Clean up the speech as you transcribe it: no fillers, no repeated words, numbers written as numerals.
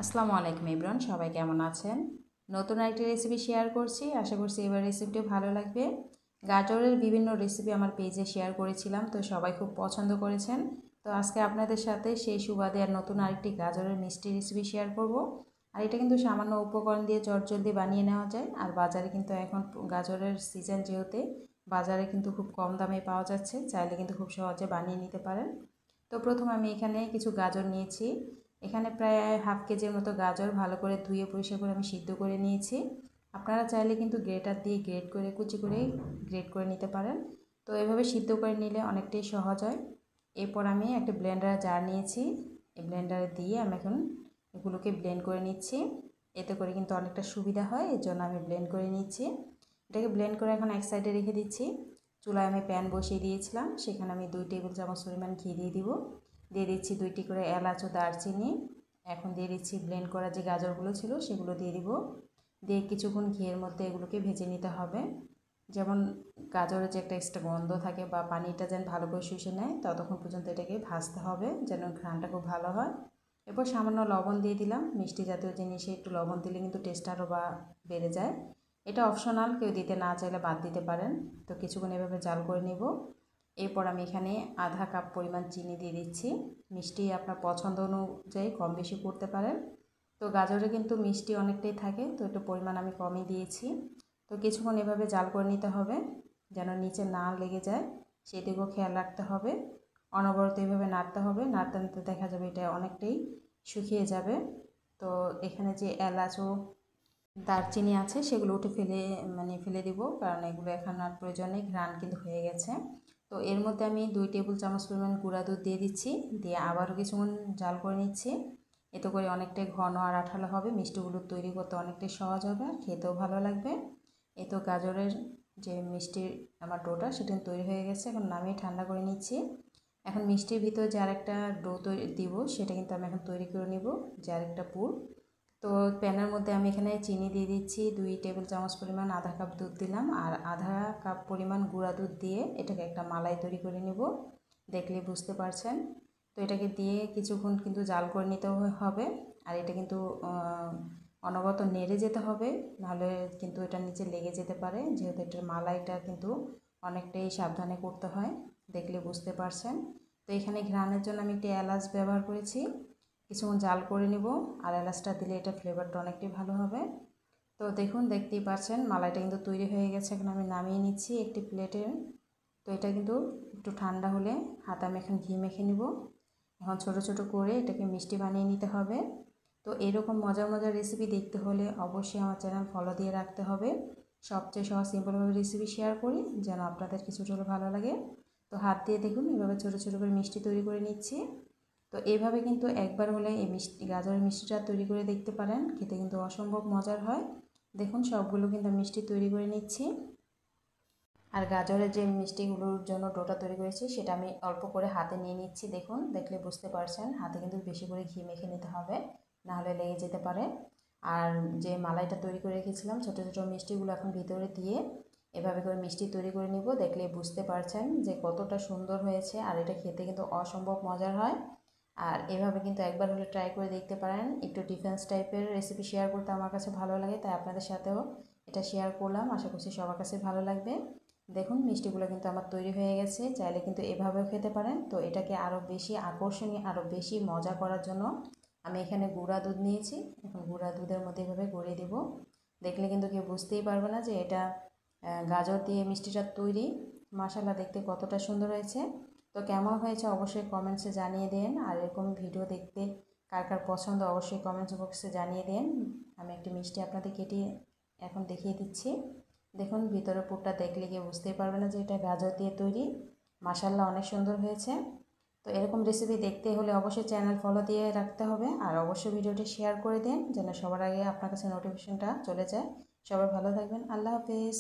আসসালামু আলাইকুম এভরিওয়ান, সবাই কেমন আছেন? নতুন আরেকটি রেসিপি শেয়ার করছি। আশা করছি এবার রেসিপিটি ভালো লাগবে। গাজরের বিভিন্ন রেসিপি আমার পেজে শেয়ার করেছিলাম, তো সবাই খুব পছন্দ করেছেন। তো আজকে আপনাদের সাথে সেই সুবাদে আর নতুন আরেকটি গাজরের মিষ্টি রেসিপি শেয়ার করব। আর এটা কিন্তু সামান্য উপকরণ দিয়ে চটজলদি বানিয়ে নেওয়া যায়। আর বাজারে কিন্তু এখন গাজরের সিজন যেহেতু বাজারে কিন্তু খুব কম দামে পাওয়া যাচ্ছে, চাইলে কিন্তু খুব সহজে বানিয়ে নিতে পারেন। তো প্রথম আমি এখানে কিছু গাজর নিয়েছি। এখানে প্রায় হাফ কেজির মতো গাজর ভালো করে ধুয়ে পরিষ্কার করে আমি সিদ্ধ করে নিয়েছি। আপনারা চাইলে কিন্তু গ্রেটার দিয়ে গ্রেট করে কুচি করে গ্রেট করে নিতে পারেন। তো এভাবে সিদ্ধ করে নিলে অনেকটাই সহজ হয়। এরপর আমি একটা ব্লেন্ডার জার নিয়েছি। এই ব্লেন্ডারে দিয়ে আমি এখন এগুলোকে ব্লেন্ড করে নিচ্ছি। এতে করে কিন্তু অনেকটা সুবিধা হয়, এর জন্য আমি ব্লেন্ড করে নিচ্ছি। এটাকে ব্লেন্ড করে এখন এক সাইডে রেখে দিচ্ছি। চুলায় আমি প্যান বসিয়ে দিয়েছিলাম, সেখানে আমি 2 টেবিল চামচ পরিমাণ ঘি দিয়ে দিব। দিয়ে দিচ্ছি 2টি করে এলাচ ও দারচিনি। এখন দিয়ে দিচ্ছি ব্লেন্ড করা যে গাজরগুলো ছিল সেগুলো দিয়ে দিব। দিয়ে কিছুক্ষণ ঘিয়ের মধ্যে এগুলোকে ভেজে নিতে হবে। যেমন গাজরের যে একটা এক্সট্রা গন্ধ থাকে বা পানিটা যেন ভালো করে শুষে নেয়, ততক্ষণ পর্যন্ত এটাকে ভাজতে হবে যেন ঘ্রাণটা খুব ভালো হয়। এরপর সামান্য লবণ দিয়ে দিলাম। মিষ্টি জাতীয় জিনিসে একটু লবণ দিলে কিন্তু টেস্ট আরও বেড়ে যায়। এটা অপশনাল, কেউ দিতে না চাইলে বাদ দিতে পারেন। তো কিছুক্ষণ এভাবে জাল করে নেব। এরপর আমি এখানে আধা কাপ পরিমাণ চিনি দিয়ে দিচ্ছি। মিষ্টি আপনার পছন্দ অনুযায়ী কম বেশি করতে পারেন। তো গাজরে কিন্তু মিষ্টি অনেকটাই থাকে, তো একটু পরিমাণ আমি কমই দিয়েছি। তো কিছুক্ষণ এভাবে জাল করে নিতে হবে যেন নিচে না লেগে যায়, সেদিকেও খেয়াল রাখতে হবে। অনবরত এভাবে নাড়তে হবে, নাড়তে নাড়তে দেখা যাবে এটা অনেকটাই শুকিয়ে যাবে। তো এখানে যে এলাচ ও দারচিনি আছে সেগুলো উঠে ফেলে দিব, কারণ এগুলো এখন আর প্রয়োজন নেই, ঘ্রাণ কিন্তু হয়ে গেছে। তো এর মধ্যে আমি 2 টেবিল চামচ পরিমাণ গুঁড়া দুধ দিয়ে দিচ্ছি। দিয়ে আবারও কিছুক্ষণ জাল করে নিচ্ছি। এতে করে অনেকটাই ঘন আর আঠালো হবে, মিষ্টিগুলো তৈরি করতে অনেকটাই সহজ হবে, খেতেও ভালো লাগবে। এই তো গাজরের যে মিষ্টির আমার ডোটা সেটা তৈরি হয়ে গেছে। এখন নামিয়ে ঠান্ডা করে নিচ্ছি। এখন মিষ্টির ভিতরে যে আরেকটা ডো তৈরি দিব সেটা কিন্তু আমি এখন তৈরি করে নিব, যে আরেকটা পুর। তো প্যানের মধ্যে আমি এখানে চিনি দিয়ে দিচ্ছি 2 টেবিল চামচ পরিমাণ, আধা কাপ দুধ দিলাম আর আধা কাপ পরিমাণ গুঁড়া দুধ দিয়ে এটাকে একটা মালাই তৈরি করে নেব। দেখলে বুঝতে পারছেন। তো এটাকে দিয়ে কিছুক্ষণ কিন্তু জাল করে নিতে হবে। আর এটা কিন্তু অনবরত নেড়ে যেতে হবে, নাহলে কিন্তু এটা নিচে লেগে যেতে পারে, যেহেতু এটার মালাইটা কিন্তু অনেকটাই সাবধানে করতে হয়, দেখলে বুঝতে পারছেন। তো এখানে ঘ্রাণের জন্য আমি একটি এলাচ ব্যবহার করেছি। কিছুক্ষণ জাল করে নিব, আর এলাচটা দিলে এটা ফ্লেভারটা অনেকটাই ভালো হবে। তো দেখুন, দেখতেই পাচ্ছেন মালাইটা কিন্তু তৈরি হয়ে গেছে। এখন আমি নামিয়ে নিচ্ছি একটি প্লেটে। তো এটা কিন্তু একটু ঠান্ডা হলে হাতে আমি এখন ঘি মেখে নিব। এখন ছোট ছোট করে এটাকে মিষ্টি বানিয়ে নিতে হবে। তো এরকম মজার মজার রেসিপি দেখতে হলে অবশ্যই আমার চ্যানেল ফলো দিয়ে রাখতে হবে। সবচেয়ে সহজ সিম্পলভাবে রেসিপি শেয়ার করি যেন আপনাদের কিছুটা হলে ভালো লাগে। তো হাত দিয়ে দেখুন এভাবে ছোট ছোট করে মিষ্টি তৈরি করে নিচ্ছি। তো এইভাবে কিন্তু একবার হলে এই গাজরের মিষ্টিটা তৈরি করে দেখতে পারেন, খেতে কিন্তু অসম্ভব মজার হয়। দেখুন সবগুলো কিন্তু মিষ্টি তৈরি করে নিচ্ছি। আর গাজরের যে মিষ্টিগুলোর জন্য ডোটা তৈরি করেছি সেটা আমি অল্প করে হাতে নিয়ে নিচ্ছি। দেখুন, দেখলে বুঝতে পারছেন হাতে কিন্তু বেশি করে ঘি মেখে নিতে হবে, নাহলে লেগে যেতে পারে। আর যে মালাইটা তৈরি করে রেখেছিলাম ছোটো ছোটো মিষ্টিগুলো এখন ভিতরে দিয়ে এভাবে করে মিষ্টি তৈরি করে নিব। দেখলে বুঝতে পারছেন যে কতটা সুন্দর হয়েছে, আর এটা খেতে কিন্তু অসম্ভব মজার হয়। আর এভাবে কিন্তু একবার হলে ট্রাই করে দেখতে পারেন। একটু ডিফেন্স টাইপের রেসিপি শেয়ার করতে আমার কাছে ভালো লাগে, তাই আপনাদের সাথেও এটা শেয়ার করলাম। আশা করছি সবার কাছে ভালো লাগবে। দেখুন মিষ্টিগুলো কিন্তু আমার তৈরি হয়ে গেছে, চাইলে কিন্তু এভাবেও খেতে পারেন। তো এটাকে আরও বেশি আকর্ষণীয়, আরও বেশি মজা করার জন্য আমি এখানে গুঁড়া দুধ নিয়েছি। এখন গুঁড়া দুধের মধ্যে এভাবে গড়িয়ে দেবো। দেখলে কিন্তু কেউ বুঝতেই পারবে না যে এটা গাজর দিয়ে মিষ্টিটা তৈরি। মাশাআল্লাহ, দেখতে কতটা সুন্দর হয়েছে। তো কেমন হয়েছে অবশ্যই কমেন্টসে জানিয়ে দেন। আর এরকম ভিডিও দেখতে কার কার পছন্দ অবশ্যই কমেন্টস বক্সে জানিয়ে দেন। আমি একটি মিষ্টি আপনাদের কেটে এখন দেখিয়ে দিচ্ছি। দেখুন ভিতরের পুরটা দেখলে গিয়ে বুঝতেই পারবে না যে এটা গাজর দিয়ে তৈরি। মাশাআল্লাহ, অনেক সুন্দর হয়েছে। তো এরকম রেসিপি দেখতে হলে অবশ্যই চ্যানেল ফলো দিয়ে রাখতে হবে, আর অবশ্যই ভিডিওটি শেয়ার করে দেন যেন সবার আগে আপনার কাছে নোটিফিকেশনটা চলে যায়। সবাই ভালো থাকবেন। আল্লাহ হাফেজ।